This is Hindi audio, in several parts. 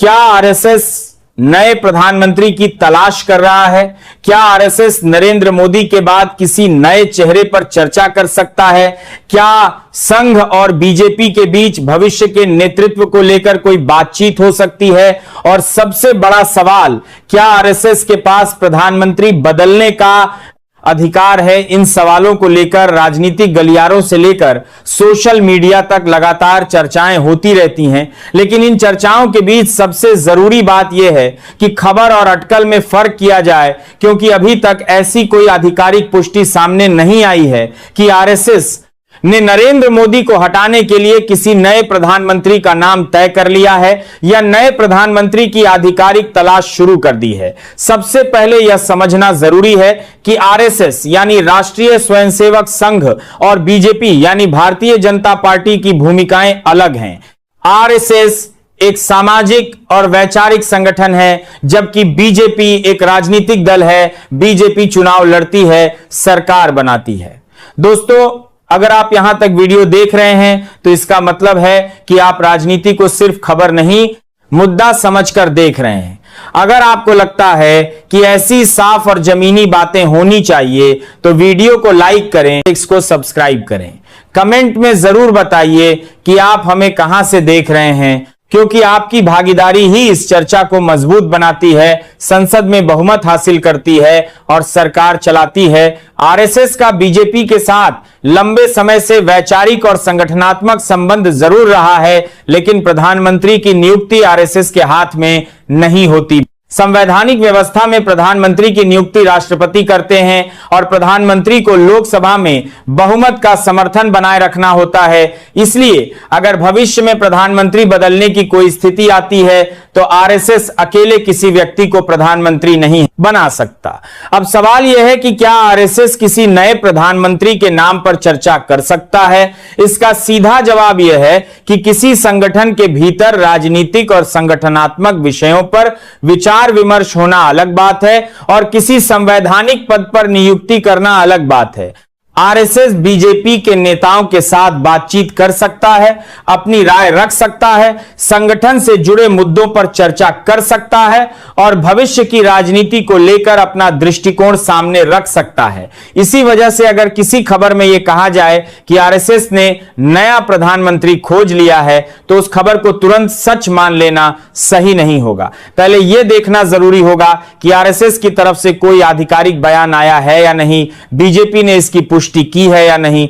क्या आरएसएस नए प्रधानमंत्री की तलाश कर रहा है? क्या आरएसएस नरेंद्र मोदी के बाद किसी नए चेहरे पर चर्चा कर सकता है? क्या संघ और बीजेपी के बीच भविष्य के नेतृत्व को लेकर कोई बातचीत हो सकती है? और सबसे बड़ा सवाल, क्या आरएसएस के पास प्रधानमंत्री बदलने का अधिकार है? इन सवालों को लेकर राजनीतिक गलियारों से लेकर सोशल मीडिया तक लगातार चर्चाएं होती रहती हैं, लेकिन इन चर्चाओं के बीच सबसे जरूरी बात यह है कि खबर और अटकल में फर्क किया जाए, क्योंकि अभी तक ऐसी कोई आधिकारिक पुष्टि सामने नहीं आई है कि आरएसएस ने नरेंद्र मोदी को हटाने के लिए किसी नए प्रधानमंत्री का नाम तय कर लिया है या नए प्रधानमंत्री की आधिकारिक तलाश शुरू कर दी है। सबसे पहले यह समझना जरूरी है कि आरएसएस यानी राष्ट्रीय स्वयंसेवक संघ और बीजेपी यानी भारतीय जनता पार्टी की भूमिकाएं अलग हैं। आरएसएस एक सामाजिक और वैचारिक संगठन है, जबकि बीजेपी एक राजनीतिक दल है। बीजेपी चुनाव लड़ती है, सरकार बनाती है। दोस्तों, अगर आप यहां तक वीडियो देख रहे हैं तो इसका मतलब है कि आप राजनीति को सिर्फ खबर नहीं, मुद्दा समझकर देख रहे हैं। अगर आपको लगता है कि ऐसी साफ और जमीनी बातें होनी चाहिए तो वीडियो को लाइक करें, इसको सब्सक्राइब करें। कमेंट में जरूर बताइए कि आप हमें कहां से देख रहे हैं, क्योंकि आपकी भागीदारी ही इस चर्चा को मजबूत बनाती है, संसद में बहुमत हासिल करती है और सरकार चलाती है। आरएसएस का बीजेपी के साथ लंबे समय से वैचारिक और संगठनात्मक संबंध जरूर रहा है, लेकिन प्रधानमंत्री की नियुक्ति आरएसएस के हाथ में नहीं होती। संवैधानिक व्यवस्था में प्रधानमंत्री की नियुक्ति राष्ट्रपति करते हैं और प्रधानमंत्री को लोकसभा में बहुमत का समर्थन बनाए रखना होता है। इसलिए अगर भविष्य में प्रधानमंत्री बदलने की कोई स्थिति आती है तो आरएसएस अकेले किसी व्यक्ति को प्रधानमंत्री नहीं बना सकता। अब सवाल यह है कि क्या आरएसएस किसी नए प्रधानमंत्री के नाम पर चर्चा कर सकता है? इसका सीधा जवाब यह है कि किसी संगठन के भीतर राजनीतिक और संगठनात्मक विषयों पर विचार विमर्श होना अलग बात है और किसी संवैधानिक पद पर नियुक्ति करना अलग बात है। आरएसएस बीजेपी के नेताओं के साथ बातचीत कर सकता है, अपनी राय रख सकता है, संगठन से जुड़े मुद्दों पर चर्चा कर सकता है और भविष्य की राजनीति को लेकर अपना दृष्टिकोण सामने रख सकता है। इसी वजह से अगर किसी खबर में यह कहा जाए कि आरएसएस ने नया प्रधानमंत्री खोज लिया है तो उस खबर को तुरंत सच मान लेना सही नहीं होगा। पहले यह देखना जरूरी होगा कि आरएसएस की तरफ से कोई आधिकारिक बयान आया है या नहीं, बीजेपी ने इसकी पुष्टि की है या नहीं,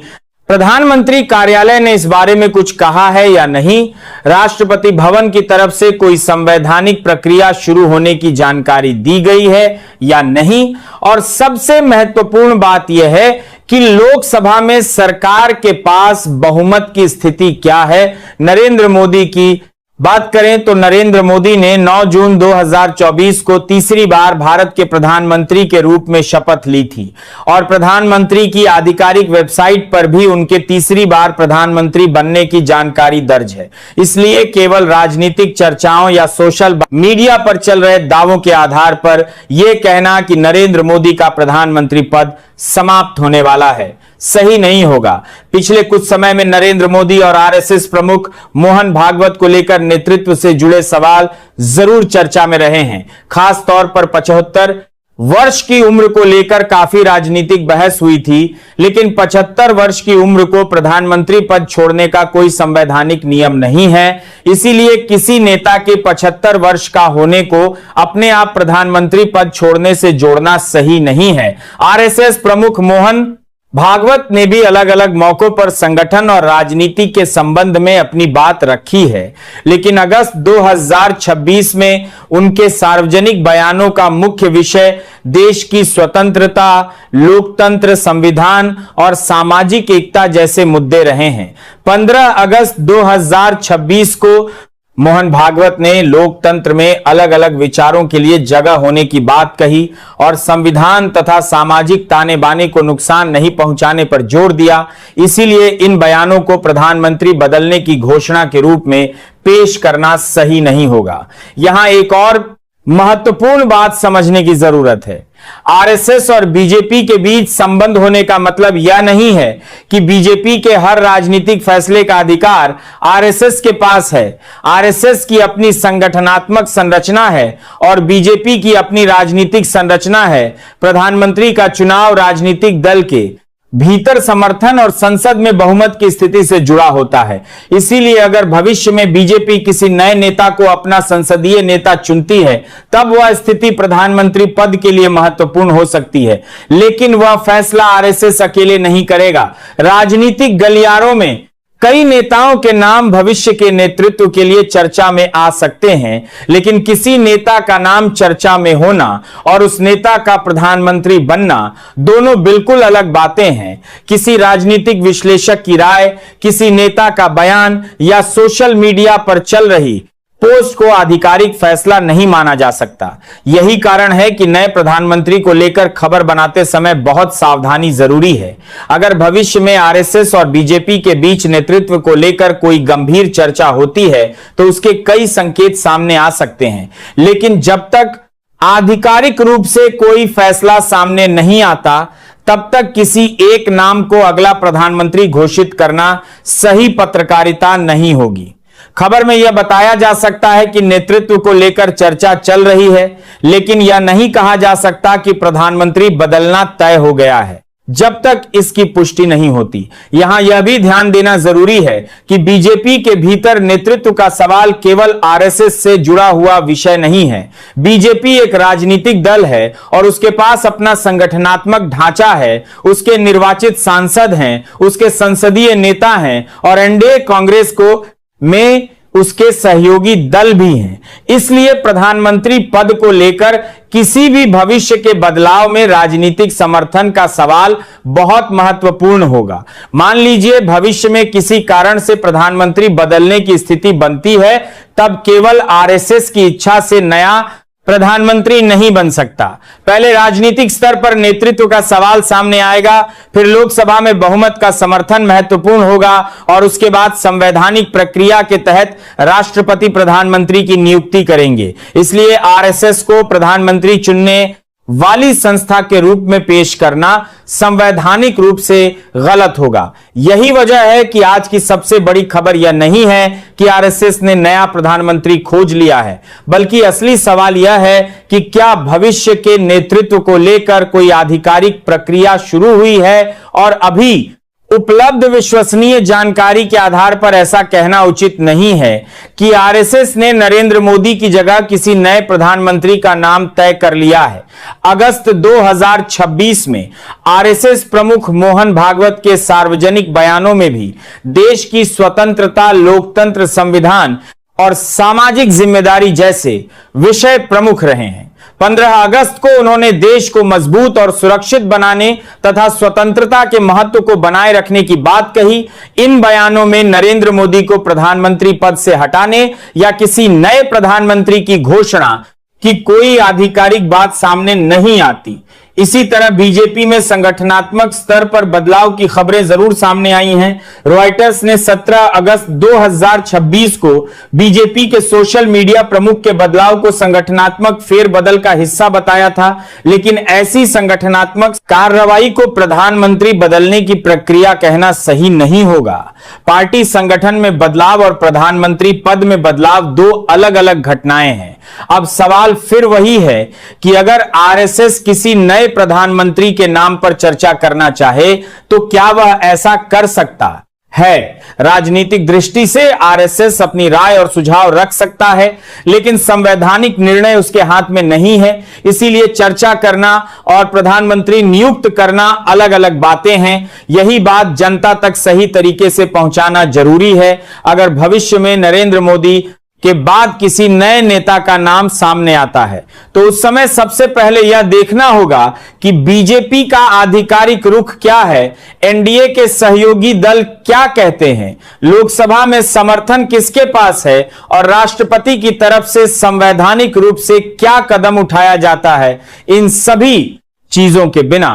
प्रधानमंत्री कार्यालय ने इस बारे में कुछ कहा है या नहीं, राष्ट्रपति भवन की तरफ से कोई संवैधानिक प्रक्रिया शुरू होने की जानकारी दी गई है या नहीं, और सबसे महत्वपूर्ण बात यह है कि लोकसभा में सरकार के पास बहुमत की स्थिति क्या है। नरेंद्र मोदी की बात करें तो नरेंद्र मोदी ने 9 जून 2024 को तीसरी बार भारत के प्रधानमंत्री के रूप में शपथ ली थी और प्रधानमंत्री की आधिकारिक वेबसाइट पर भी उनके तीसरी बार प्रधानमंत्री बनने की जानकारी दर्ज है। इसलिए केवल राजनीतिक चर्चाओं या सोशल मीडिया पर चल रहे दावों के आधार पर यह कहना कि नरेंद्र मोदी का प्रधानमंत्री पद समाप्त होने वाला है सही नहीं होगा। पिछले कुछ समय में नरेंद्र मोदी और आरएसएस प्रमुख मोहन भागवत को लेकर नेतृत्व से जुड़े सवाल जरूर चर्चा में रहे हैं। खास तौर पर 75 वर्ष की उम्र को लेकर काफी राजनीतिक बहस हुई थी, लेकिन 75 वर्ष की उम्र को प्रधानमंत्री पद छोड़ने का कोई संवैधानिक नियम नहीं है। इसीलिए किसी नेता के 75 वर्ष का होने को अपने आप प्रधानमंत्री पद छोड़ने से जोड़ना सही नहीं है। आरएसएस प्रमुख मोहन भागवत ने भी अलग अलग मौकों पर संगठन और राजनीति के संबंध में अपनी बात रखी है, लेकिन अगस्त 2026 में उनके सार्वजनिक बयानों का मुख्य विषय देश की स्वतंत्रता, लोकतंत्र, संविधान और सामाजिक एकता जैसे मुद्दे रहे हैं। 15 अगस्त 2026 को मोहन भागवत ने लोकतंत्र में अलग अलग विचारों के लिए जगह होने की बात कही और संविधान तथा सामाजिक ताने बाने को नुकसान नहीं पहुंचाने पर जोर दिया। इसीलिए इन बयानों को प्रधानमंत्री बदलने की घोषणा के रूप में पेश करना सही नहीं होगा। यहां एक और महत्वपूर्ण बात समझने की जरूरत है। आरएसएस और बीजेपी के बीच संबंध होने का मतलब यह नहीं है कि बीजेपी के हर राजनीतिक फैसले का अधिकार आरएसएस के पास है। आरएसएस की अपनी संगठनात्मक संरचना है और बीजेपी की अपनी राजनीतिक संरचना है। प्रधानमंत्री का चुनाव राजनीतिक दल के भीतर समर्थन और संसद में बहुमत की स्थिति से जुड़ा होता है। इसीलिए अगर भविष्य में बीजेपी किसी नए नेता को अपना संसदीय नेता चुनती है, तब वह स्थिति प्रधानमंत्री पद के लिए महत्वपूर्ण हो सकती है, लेकिन वह फैसला आरएसएस अकेले नहीं करेगा। राजनीतिक गलियारों में कई नेताओं के नाम भविष्य के नेतृत्व के लिए चर्चा में आ सकते हैं, लेकिन किसी नेता का नाम चर्चा में होना और उस नेता का प्रधानमंत्री बनना दोनों बिल्कुल अलग बातें हैं। किसी राजनीतिक विश्लेषक की राय, किसी नेता का बयान या सोशल मीडिया पर चल रही पोस्ट को आधिकारिक फैसला नहीं माना जा सकता। यही कारण है कि नए प्रधानमंत्री को लेकर खबर बनाते समय बहुत सावधानी जरूरी है। अगर भविष्य में आरएसएस और बीजेपी के बीच नेतृत्व को लेकर कोई गंभीर चर्चा होती है तो उसके कई संकेत सामने आ सकते हैं, लेकिन जब तक आधिकारिक रूप से कोई फैसला सामने नहीं आता, तब तक किसी एक नाम को अगला प्रधानमंत्री घोषित करना सही पत्रकारिता नहीं होगी। खबर में यह बताया जा सकता है कि नेतृत्व को लेकर चर्चा चल रही है, लेकिन यह नहीं कहा जा सकता कि प्रधानमंत्री बदलना तय हो गया है जब तक इसकी पुष्टि नहीं होती। यहां यह भी ध्यान देना जरूरी है कि बीजेपी के भीतर नेतृत्व का सवाल केवल आरएसएस से जुड़ा हुआ विषय नहीं है। बीजेपी एक राजनीतिक दल है और उसके पास अपना संगठनात्मक ढांचा है, उसके निर्वाचित सांसद हैं, उसके संसदीय नेता हैं और एनडीए कांग्रेस को में उसके सहयोगी दल भी हैं। इसलिए प्रधानमंत्री पद को लेकर किसी भी भविष्य के बदलाव में राजनीतिक समर्थन का सवाल बहुत महत्वपूर्ण होगा। मान लीजिए भविष्य में किसी कारण से प्रधानमंत्री बदलने की स्थिति बनती है, तब केवल आरएसएस की इच्छा से नया प्रधानमंत्री नहीं बन सकता। पहले राजनीतिक स्तर पर नेतृत्व का सवाल सामने आएगा, फिर लोकसभा में बहुमत का समर्थन महत्वपूर्ण होगा और उसके बाद संवैधानिक प्रक्रिया के तहत राष्ट्रपति प्रधानमंत्री की नियुक्ति करेंगे। इसलिए आरएसएस को प्रधानमंत्री चुनने वाली संस्था के रूप में पेश करना संवैधानिक रूप से गलत होगा। यही वजह है कि आज की सबसे बड़ी खबर यह नहीं है कि आरएसएस ने नया प्रधानमंत्री खोज लिया है, बल्कि असली सवाल यह है कि क्या भविष्य के नेतृत्व को लेकर कोई आधिकारिक प्रक्रिया शुरू हुई है। और अभी उपलब्ध विश्वसनीय जानकारी के आधार पर ऐसा कहना उचित नहीं है कि आरएसएस ने नरेंद्र मोदी की जगह किसी नए प्रधानमंत्री का नाम तय कर लिया है। अगस्त 2026 में आरएसएस प्रमुख मोहन भागवत के सार्वजनिक बयानों में भी देश की स्वतंत्रता, लोकतंत्र, संविधान और सामाजिक जिम्मेदारी जैसे विषय प्रमुख रहे हैं। 15 अगस्त को उन्होंने देश को मजबूत और सुरक्षित बनाने तथा स्वतंत्रता के महत्व को बनाए रखने की बात कही। इन बयानों में नरेंद्र मोदी को प्रधानमंत्री पद से हटाने या किसी नए प्रधानमंत्री की घोषणा की कोई आधिकारिक बात सामने नहीं आती। इसी तरह बीजेपी में संगठनात्मक स्तर पर बदलाव की खबरें जरूर सामने आई हैं। रॉयटर्स ने 17 अगस्त 2026 को बीजेपी के सोशल मीडिया प्रमुख के बदलाव को संगठनात्मक फेरबदल का हिस्सा बताया था, लेकिन ऐसी संगठनात्मक कार्रवाई को प्रधानमंत्री बदलने की प्रक्रिया कहना सही नहीं होगा। पार्टी संगठन में बदलाव और प्रधानमंत्री पद में बदलाव दो अलग अलग घटनाएं हैं। अब सवाल फिर वही है कि अगर आरएसएस किसी नए प्रधानमंत्री के नाम पर चर्चा करना चाहे तो क्या वह ऐसा कर सकता है। राजनीतिक दृष्टि से आरएसएस अपनी राय और सुझाव रख सकता है, लेकिन संवैधानिक निर्णय उसके हाथ में नहीं है। इसीलिए चर्चा करना और प्रधानमंत्री नियुक्त करना अलग अलग बातें हैं। यही बात जनता तक सही तरीके से पहुंचाना जरूरी है। अगर भविष्य में नरेंद्र मोदी के बाद किसी नए नेता का नाम सामने आता है तो उस समय सबसे पहले यह देखना होगा कि बीजेपी का आधिकारिक रुख क्या है, एनडीए के सहयोगी दल क्या कहते हैं, लोकसभा में समर्थन किसके पास है और राष्ट्रपति की तरफ से संवैधानिक रूप से क्या कदम उठाया जाता है। इन सभी चीजों के बिना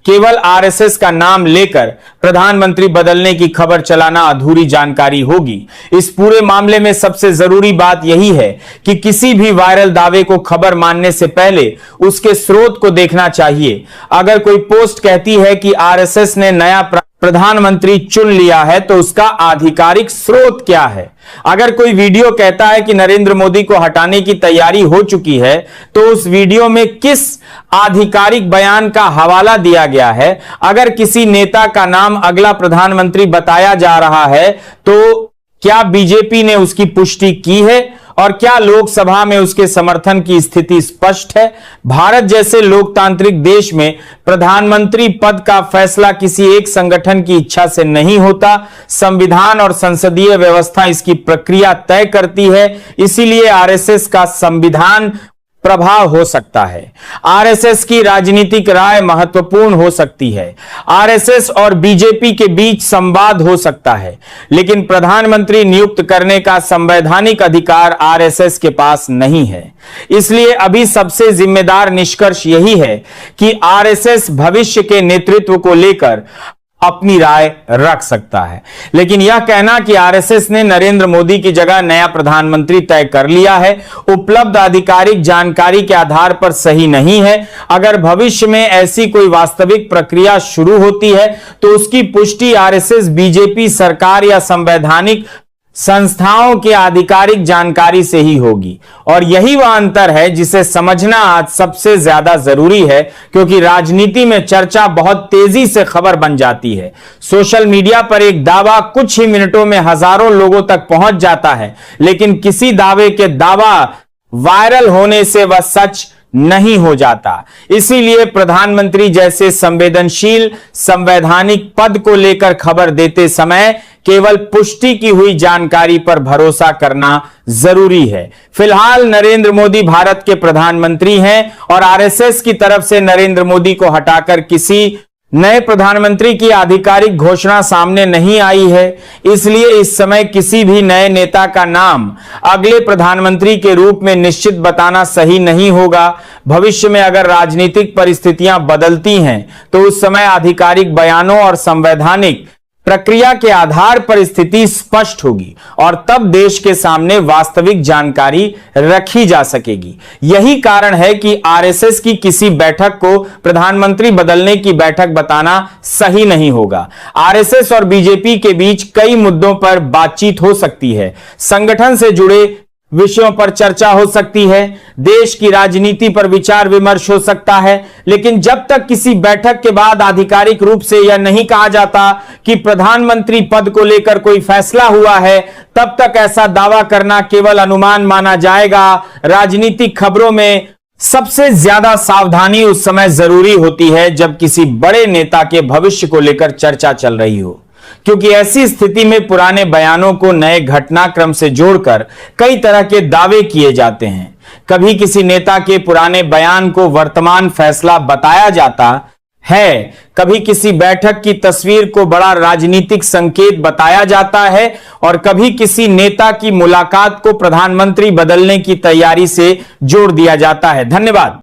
केवल आरएसएस का नाम लेकर प्रधानमंत्री बदलने की खबर चलाना अधूरी जानकारी होगी। इस पूरे मामले में सबसे जरूरी बात यही है कि किसी भी वायरल दावे को खबर मानने से पहले उसके स्रोत को देखना चाहिए। अगर कोई पोस्ट कहती है कि आरएसएस ने नया प्रधानमंत्री चुन लिया है तो उसका आधिकारिक स्रोत क्या है। अगर कोई वीडियो कहता है कि नरेंद्र मोदी को हटाने की तैयारी हो चुकी है तो उस वीडियो में किस आधिकारिक बयान का हवाला दिया गया है। अगर किसी नेता का नाम अगला प्रधानमंत्री बताया जा रहा है तो क्या बीजेपी ने उसकी पुष्टि की है और क्या लोकसभा में उसके समर्थन की स्थिति स्पष्ट है। भारत जैसे लोकतांत्रिक देश में प्रधानमंत्री पद का फैसला किसी एक संगठन की इच्छा से नहीं होता। संविधान और संसदीय व्यवस्था इसकी प्रक्रिया तय करती है। इसीलिए आरएसएस का संविधान प्रभाव हो सकता है। आरएसएस की राजनीतिक राय महत्वपूर्ण हो सकती है। आरएसएस और बीजेपी के बीच संवाद हो सकता है, लेकिन प्रधानमंत्री नियुक्त करने का संवैधानिक अधिकार आरएसएस के पास नहीं है। इसलिए अभी सबसे जिम्मेदार निष्कर्ष यही है कि आरएसएस भविष्य के नेतृत्व को लेकर अपनी राय रख सकता है, लेकिन यह कहना कि आरएसएस ने नरेंद्र मोदी की जगह नया प्रधानमंत्री तय कर लिया है उपलब्ध आधिकारिक जानकारी के आधार पर सही नहीं है। अगर भविष्य में ऐसी कोई वास्तविक प्रक्रिया शुरू होती है तो उसकी पुष्टि आरएसएस, बीजेपी, सरकार या संवैधानिक संस्थाओं की आधिकारिक जानकारी से ही होगी। और यही वह अंतर है जिसे समझना आज सबसे ज्यादा जरूरी है, क्योंकि राजनीति में चर्चा बहुत तेजी से खबर बन जाती है। सोशल मीडिया पर एक दावा कुछ ही मिनटों में हजारों लोगों तक पहुंच जाता है, लेकिन किसी दावे के दावा वायरल होने से वह सच नहीं हो जाता। इसीलिए प्रधानमंत्री जैसे संवेदनशील संवैधानिक पद को लेकर खबर देते समय केवल पुष्टि की हुई जानकारी पर भरोसा करना जरूरी है। फिलहाल नरेंद्र मोदी भारत के प्रधानमंत्री हैं और आरएसएस की तरफ से नरेंद्र मोदी को हटाकर किसी नए प्रधानमंत्री की आधिकारिक घोषणा सामने नहीं आई है। इसलिए इस समय किसी भी नए नेता का नाम अगले प्रधानमंत्री के रूप में निश्चित बताना सही नहीं होगा। भविष्य में अगर राजनीतिक परिस्थितियां बदलती हैं तो उस समय आधिकारिक बयानों और संवैधानिक प्रक्रिया के आधार पर स्थिति स्पष्ट होगी और तब देश के सामने वास्तविक जानकारी रखी जा सकेगी। यही कारण है कि आरएसएस की किसी बैठक को प्रधानमंत्री बदलने की बैठक बताना सही नहीं होगा। आरएसएस और बीजेपी के बीच कई मुद्दों पर बातचीत हो सकती है, संगठन से जुड़े विषयों पर चर्चा हो सकती है, देश की राजनीति पर विचार विमर्श हो सकता है, लेकिन जब तक किसी बैठक के बाद आधिकारिक रूप से यह नहीं कहा जाता कि प्रधानमंत्री पद को लेकर कोई फैसला हुआ है, तब तक ऐसा दावा करना केवल अनुमान माना जाएगा। राजनीतिक खबरों में सबसे ज्यादा सावधानी उस समय जरूरी होती है जब किसी बड़े नेता के भविष्य को लेकर चर्चा चल रही हो, क्योंकि ऐसी स्थिति में पुराने बयानों को नए घटनाक्रम से जोड़कर कई तरह के दावे किए जाते हैं। कभी किसी नेता के पुराने बयान को वर्तमान फैसला बताया जाता है, कभी किसी बैठक की तस्वीर को बड़ा राजनीतिक संकेत बताया जाता है और कभी किसी नेता की मुलाकात को प्रधानमंत्री बदलने की तैयारी से जोड़ दिया जाता है। धन्यवाद।